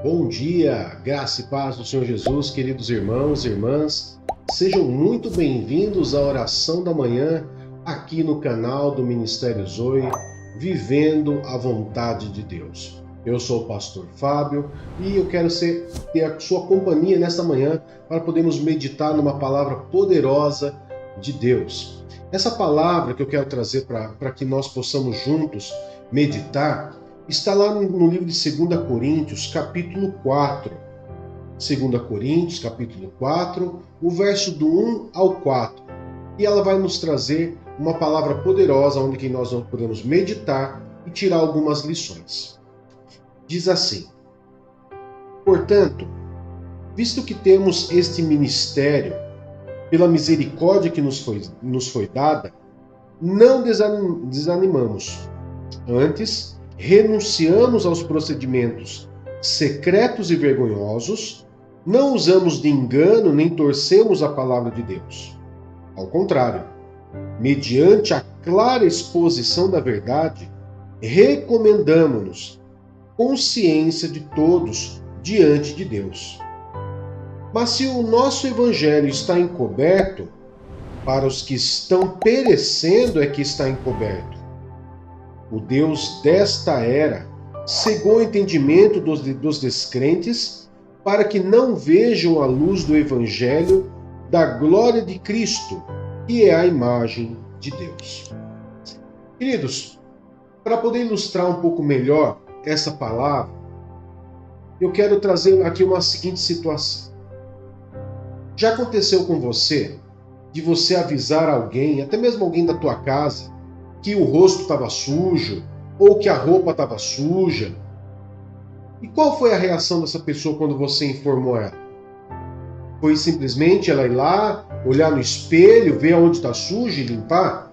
Bom dia, graça e paz do Senhor Jesus, queridos irmãos e irmãs. Sejam muito bem-vindos à oração da manhã aqui no canal do Ministério Zoe, Vivendo a Vontade de Deus. Eu sou o pastor Fábio e eu quero ter a sua companhia nesta manhã para podermos meditar numa palavra poderosa de Deus. Essa palavra que eu quero trazer para que nós possamos juntos meditar está lá no livro de 2 Coríntios, capítulo 4. 2 Coríntios, capítulo 4, o verso do 1 ao 4. E ela vai nos trazer uma palavra poderosa onde nós podemos meditar e tirar algumas lições. Diz assim: Portanto, visto que temos este ministério, pela misericórdia que nos foi dada, não desanimamos. Antes, renunciamos aos procedimentos secretos e vergonhosos, não usamos de engano nem torcemos a palavra de Deus. Ao contrário, mediante a clara exposição da verdade, recomendamo-nos consciência de todos diante de Deus. Mas se o nosso evangelho está encoberto, para os que estão perecendo é que está encoberto. O Deus desta era cegou o entendimento dos descrentes para que não vejam a luz do Evangelho da glória de Cristo, que é a imagem de Deus. Queridos, para poder ilustrar um pouco melhor essa palavra, eu quero trazer aqui uma seguinte situação. Já aconteceu com você de você avisar alguém, até mesmo alguém da tua casa, que o rosto estava sujo ou que a roupa estava suja? E qual foi a reação dessa pessoa quando você informou ela? Foi simplesmente ela ir lá, olhar no espelho, ver onde está sujo e limpar?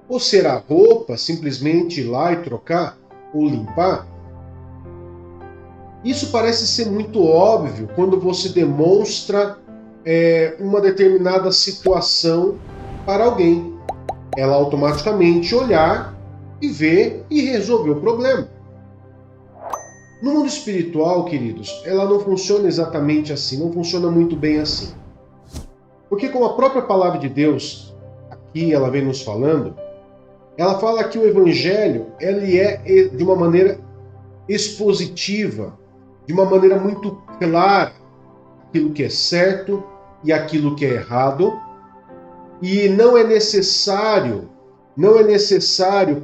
Ou será a roupa simplesmente ir lá e trocar ou limpar? Isso parece ser muito óbvio quando você demonstra uma determinada situação para alguém. Ela automaticamente olhar e ver e resolver o problema. No mundo espiritual, queridos, ela não funciona exatamente assim, não funciona muito bem assim. Porque como a própria palavra de Deus, aqui ela vem nos falando, ela fala que o Evangelho ele é de uma maneira expositiva, de uma maneira muito clara, aquilo que é certo e aquilo que é errado, e não é necessário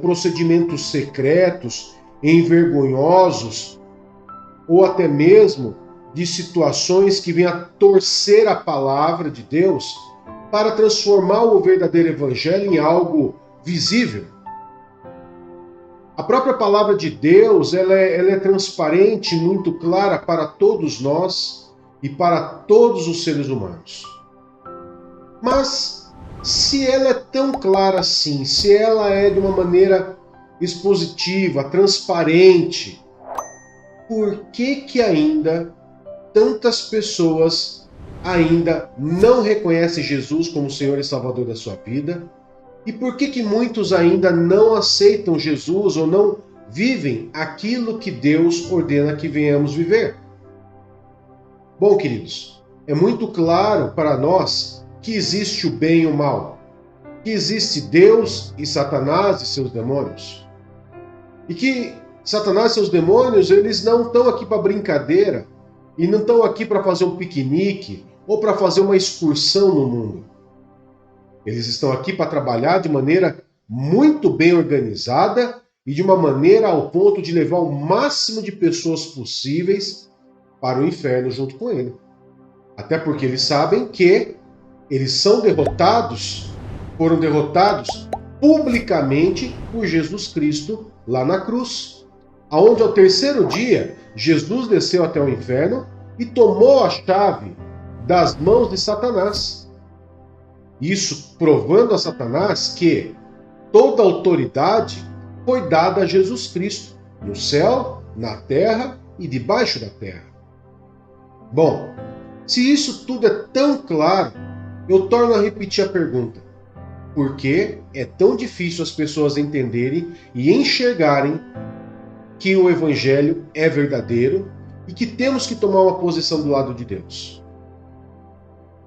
procedimentos secretos, envergonhosos, ou até mesmo de situações que venham a torcer a palavra de Deus para transformar o verdadeiro evangelho em algo visível. A própria palavra de Deus ela é transparente, muito clara para todos nós e para todos os seres humanos. Mas se ela é tão clara assim, se ela é de uma maneira expositiva, transparente, por que ainda tantas pessoas ainda não reconhecem Jesus como Senhor e Salvador da sua vida? E por que muitos ainda não aceitam Jesus ou não vivem aquilo que Deus ordena que venhamos viver? Bom, queridos, é muito claro para nós que existe o bem e o mal, que existe Deus e Satanás e seus demônios. E que Satanás e seus demônios, eles não estão aqui para brincadeira e não estão aqui para fazer um piquenique ou para fazer uma excursão no mundo. Eles estão aqui para trabalhar de maneira muito bem organizada e de uma maneira ao ponto de levar o máximo de pessoas possíveis para o inferno junto com ele. Até porque eles sabem que eles foram derrotados publicamente por Jesus Cristo lá na cruz, aonde ao terceiro dia Jesus desceu até o inferno e tomou a chave das mãos de Satanás. Isso provando a Satanás que toda autoridade foi dada a Jesus Cristo, no céu, na terra e debaixo da terra. Bom, se isso tudo é tão claro, eu torno a repetir a pergunta. Por que é tão difícil as pessoas entenderem e enxergarem que o Evangelho é verdadeiro e que temos que tomar uma posição do lado de Deus.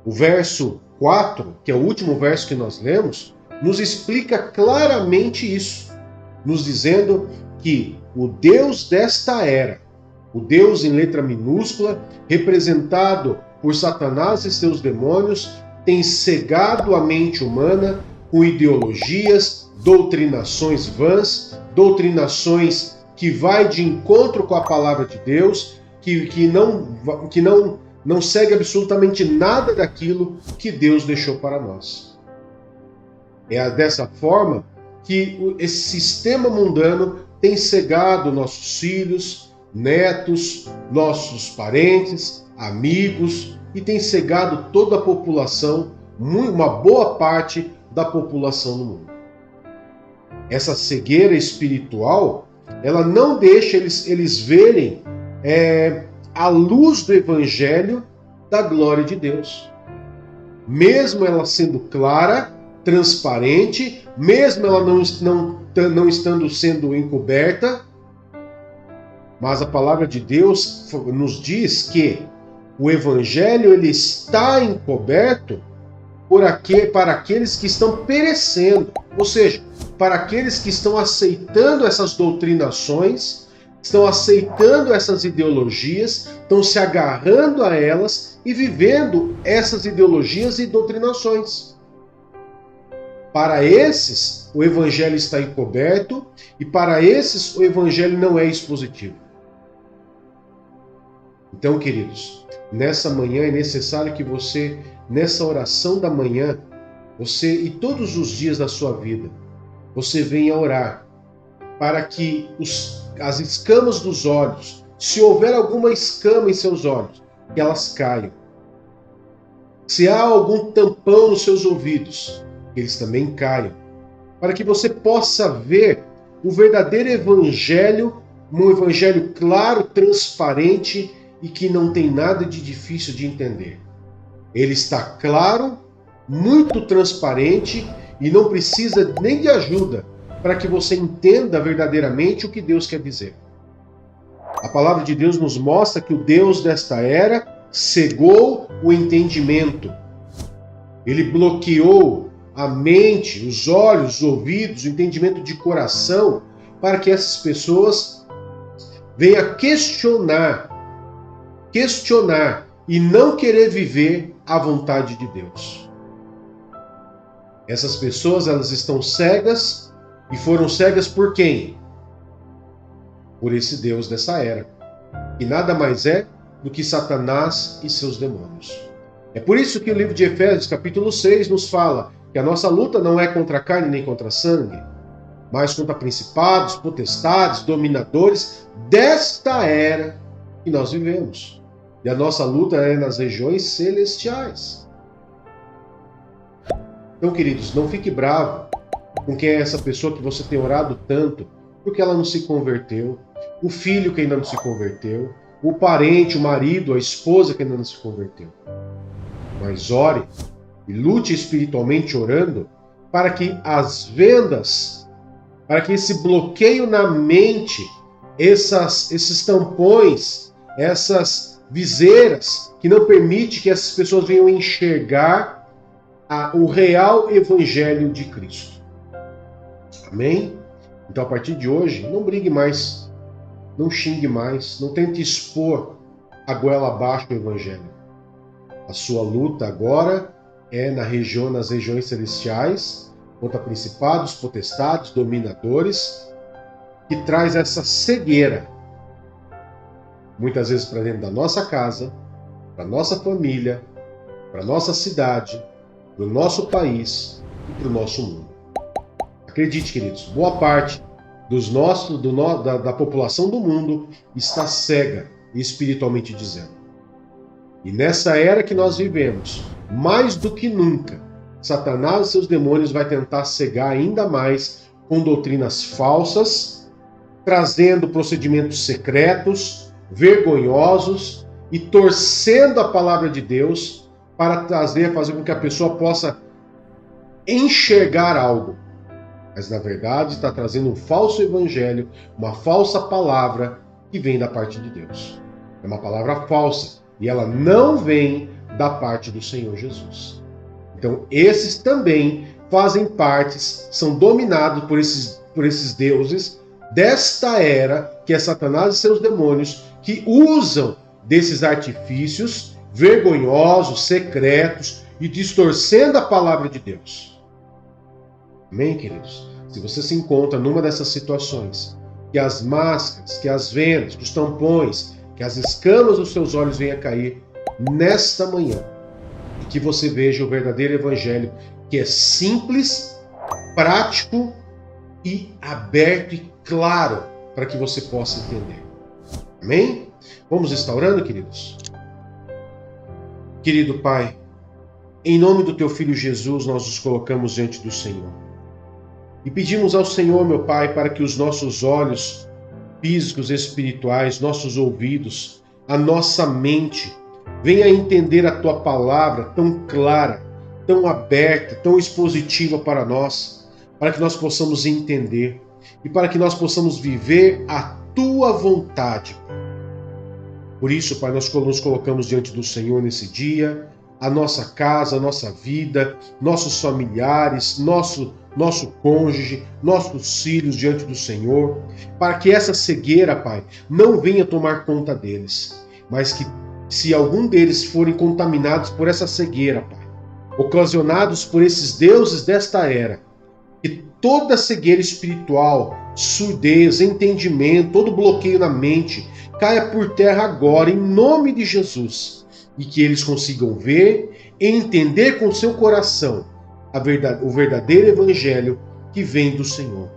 O verso 4, que é o último verso que nós lemos, nos explica claramente isso, nos dizendo que o Deus desta era, o Deus em letra minúscula, representado por Satanás e seus demônios, tem cegado a mente humana com ideologias, doutrinações vãs, doutrinações que vai de encontro com a palavra de Deus, que não segue absolutamente nada daquilo que Deus deixou para nós. É dessa forma que esse sistema mundano tem cegado nossos filhos, netos, nossos parentes, amigos, e tem cegado toda a população, uma boa parte da população do mundo. Essa cegueira espiritual, ela não deixa eles verem a luz do Evangelho da glória de Deus. Mesmo ela sendo clara, transparente, mesmo ela não estando sendo encoberta, mas a palavra de Deus nos diz que o Evangelho ele está encoberto para aqueles que estão perecendo, ou seja, para aqueles que estão aceitando essas doutrinações, estão aceitando essas ideologias, estão se agarrando a elas e vivendo essas ideologias e doutrinações. Para esses, o Evangelho está encoberto e para esses, o Evangelho não é expositivo. Então, queridos, nessa manhã é necessário que você, nessa oração da manhã, você e todos os dias da sua vida, você venha orar para que as escamas dos olhos, se houver alguma escama em seus olhos, que elas caiam. Se há algum tampão nos seus ouvidos, que eles também caiam. Para que você possa ver o verdadeiro evangelho, um evangelho claro, transparente e que não tem nada de difícil de entender. Ele está claro, muito transparente e não precisa nem de ajuda para que você entenda verdadeiramente o que Deus quer dizer. A palavra de Deus nos mostra que o Deus desta era cegou o entendimento. Ele bloqueou a mente, os olhos, os ouvidos, o entendimento de coração, para que essas pessoas venham questionar e não querer viver a vontade de Deus. Essas pessoas, elas estão cegas e foram cegas por quem? Por esse Deus dessa era, que nada mais é do que Satanás e seus demônios. É por isso que o livro de Efésios, capítulo 6, nos fala que a nossa luta não é contra a carne nem contra sangue, mas contra principados, potestades, dominadores desta era que nós vivemos. E a nossa luta é nas regiões celestiais. Então, queridos, não fique bravo com quem é essa pessoa que você tem orado tanto, porque ela não se converteu, o filho que ainda não se converteu, o parente, o marido, a esposa que ainda não se converteu. Mas ore e lute espiritualmente orando para que as vendas, para que esse bloqueio na mente, esses tampões, essas viseiras que não permite que essas pessoas venham enxergar o real evangelho de Cristo. Amém? Então, a partir de hoje, não brigue mais, não xingue mais, não tente expor a goela abaixo do evangelho. A sua luta agora é nas regiões celestiais, contra principados, potestades, dominadores, que traz essa cegueira, muitas vezes para dentro da nossa casa, para nossa família, para nossa cidade, para o nosso país e para o nosso mundo. Acredite, queridos, boa parte da população do mundo está cega, espiritualmente dizendo. E nessa era que nós vivemos, mais do que nunca, Satanás e seus demônios vai tentar cegar ainda mais com doutrinas falsas, trazendo procedimentos secretos, vergonhosos e torcendo a palavra de Deus para fazer com que a pessoa possa enxergar algo. Mas na verdade está trazendo um falso evangelho, uma falsa palavra que vem da parte de Deus. É uma palavra falsa. E ela não vem da parte do Senhor Jesus. Então, esses também fazem parte, são dominados por esses deuses desta era, que é Satanás e seus demônios, que usam desses artifícios vergonhosos, secretos e distorcendo a palavra de Deus. Amém, queridos? Se você se encontra numa dessas situações, que as máscaras, que as vendas, que os tampões, que as escamas dos seus olhos venham a cair nesta manhã, e que você veja o verdadeiro evangelho, que é simples, prático e aberto e claro para que você possa entender. Amém? Vamos estar orando, queridos? Querido Pai, em nome do Teu Filho Jesus, nós nos colocamos diante do Senhor. E pedimos ao Senhor, meu Pai, para que os nossos olhos físicos, espirituais, nossos ouvidos, a nossa mente, venha a entender a Tua palavra tão clara, tão aberta, tão expositiva para nós, para que nós possamos entender e para que nós possamos viver a Tua vontade. Por isso, Pai, nós nos colocamos diante do Senhor nesse dia, a nossa casa, a nossa vida, nossos familiares, nosso cônjuge, nossos filhos diante do Senhor, para que essa cegueira, Pai, não venha tomar conta deles, mas que se algum deles forem contaminados por essa cegueira, Pai, ocasionados por esses deuses desta era, que toda cegueira espiritual, surdez, entendimento, todo bloqueio na mente, caia por terra agora, em nome de Jesus, e que eles consigam ver e entender com seu coração o verdadeiro evangelho que vem do Senhor.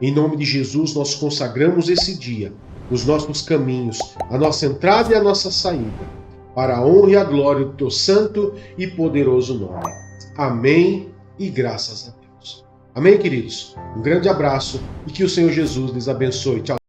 Em nome de Jesus, nós consagramos esse dia, os nossos caminhos, a nossa entrada e a nossa saída, para a honra e a glória do Teu santo e poderoso nome. Amém e graças a Deus. Amém, queridos? Um grande abraço e que o Senhor Jesus lhes abençoe. Tchau.